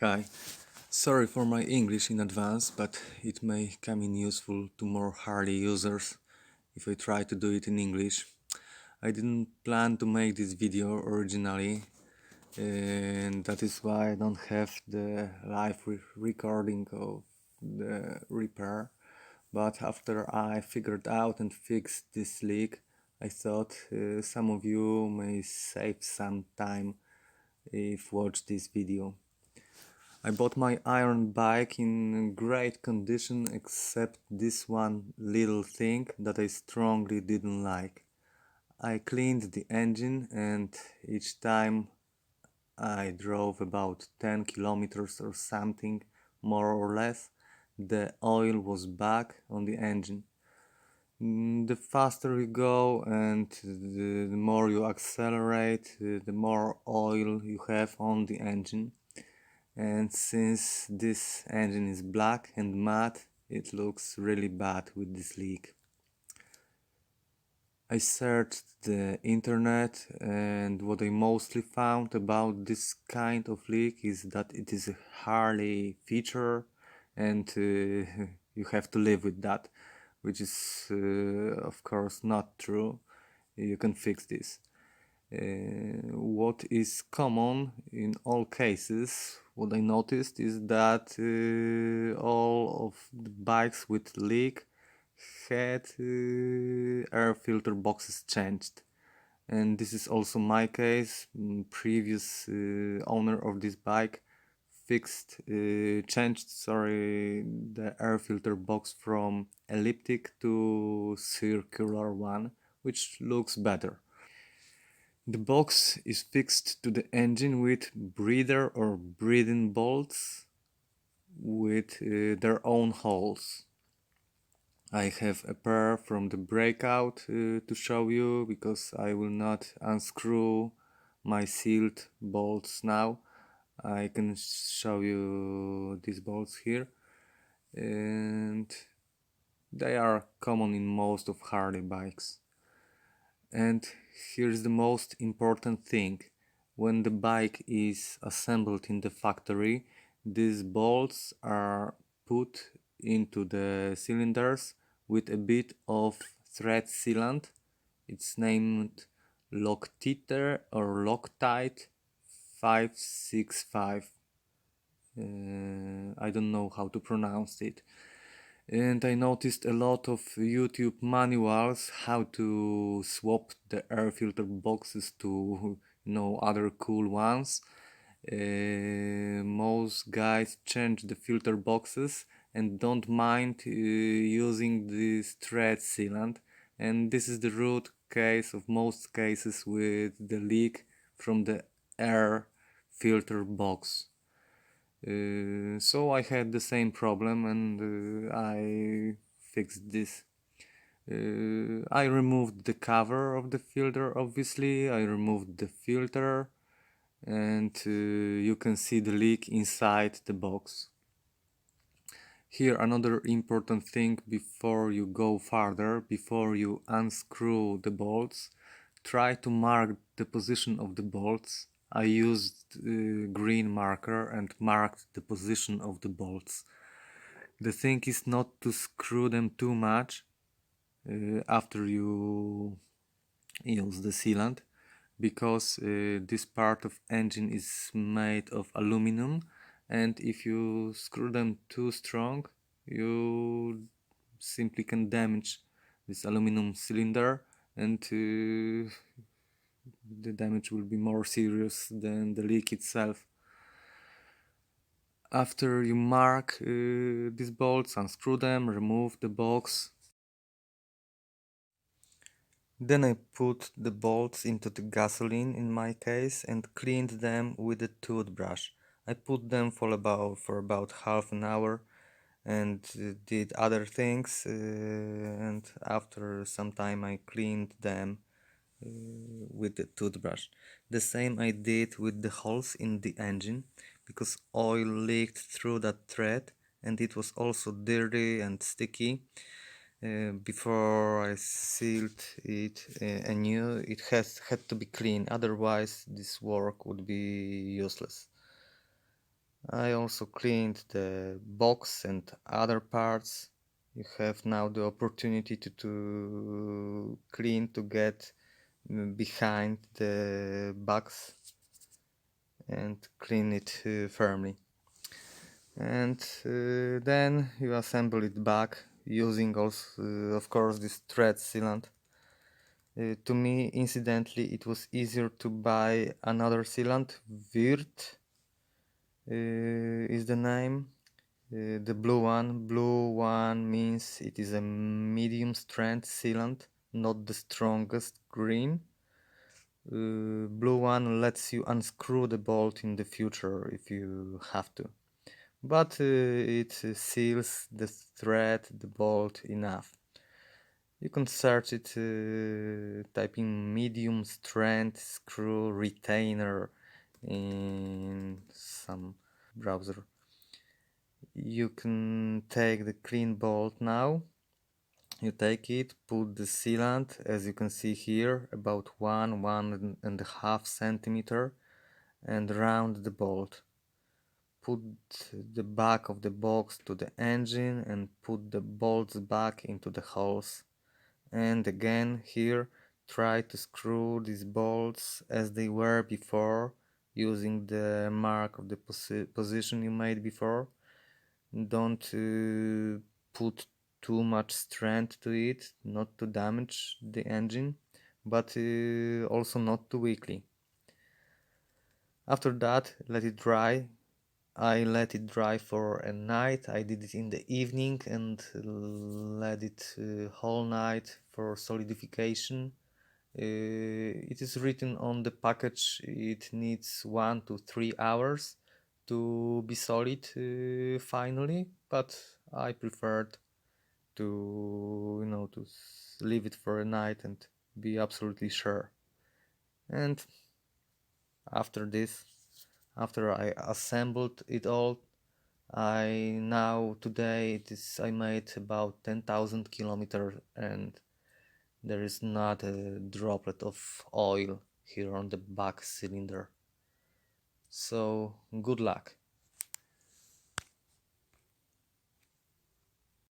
Hi, sorry for my English in advance, but it may come in useful to more Harley users if I try to do it in English. I didn't plan to make this video originally, and that is why I don't have the live recording of the repair. But after I figured out and fixed this leak, I thought some of you may save some time if watch this video. I bought my iron bike in great condition except this one little thing that I strongly didn't like. I cleaned the engine and each time I drove about 10 kilometers or something, more or less, the oil was back on the engine. The faster you go and the more you accelerate, the more oil you have on the engine. And since this engine is black and matte, it looks really bad with this leak. I searched the internet, and what I mostly found about this kind of leak is that it is a Harley feature and you have to live with that, which is of course not true. You can fix this. What is common in all cases, what I noticed is that all of the bikes with leak had air filter boxes changed, and this is also my case. Previous owner of this bike changed the air filter box from elliptic to circular one, which looks better. The box is fixed to the engine with breather or breathing bolts with their own holes. I have a pair from the breakout to show you because I will not unscrew my sealed bolts now. I can show you these bolts here, and they are common in most of Harley bikes. And here's the most important thing. When the bike is assembled in the factory, these bolts are put into the cylinders with a bit of thread sealant. It's named Loctite or Loctite 565. I don't know how to pronounce it. And I noticed a lot of YouTube manuals how to swap the air filter boxes to other cool ones. Most guys change the filter boxes and don't mind using this thread sealant, and this is the root case of most cases with the leak from the air filter box. So I had the same problem and I fixed this. I removed the cover of the filter, obviously. I removed the filter, and you can see the leak inside the box. Here another important thing before you go further, before you unscrew the bolts, try to mark the position of the bolts. I used green marker and marked the position of the bolts. The thing is not to screw them too much after you use the sealant, because this part of engine is made of aluminum, and if you screw them too strong, you simply can damage this aluminum cylinder, and the damage will be more serious than the leak itself. After you mark these bolts, unscrew them, remove the box. Then I put the bolts into the gasoline in my case and cleaned them with a toothbrush. I put them for about half an hour and did other things, and after some time I cleaned them with the toothbrush. The same I did with the holes in the engine, because oil leaked through that thread and it was also dirty and sticky. Before I sealed it anew, it had to be clean, otherwise this work would be useless. I also cleaned the box and other parts. You have now the opportunity to clean, to get behind the box and clean it firmly. And then you assemble it back using also, of course, this thread sealant. To me, incidentally, it was easier to buy another sealant. Wirt is the name. The blue one. Blue one means it is a medium strength sealant, not the strongest green. Blue one lets you unscrew the bolt in the future if you have to, but it seals the thread, the bolt enough. You can search it typing medium strength screw retainer in some browser. You can take the clean bolt now. You take it, put the sealant, as you can see here, about 1.5 centimeter, and round the bolt. Put the back of the box to the engine and put the bolts back into the holes. And again here, try to screw these bolts as they were before, using the mark of the position you made before. Don't put too much strength to it, not to damage the engine, but also not too weakly. After that, let it dry. I let it dry for a night. I did it in the evening and let it whole night for solidification. It is written on the package it needs 1 to 3 hours to be solid finally, but I preferred to leave it for a night and be absolutely sure. And after this, after I assembled it all, I made about 10,000 kilometers and there is not a droplet of oil here on the back cylinder. So good luck.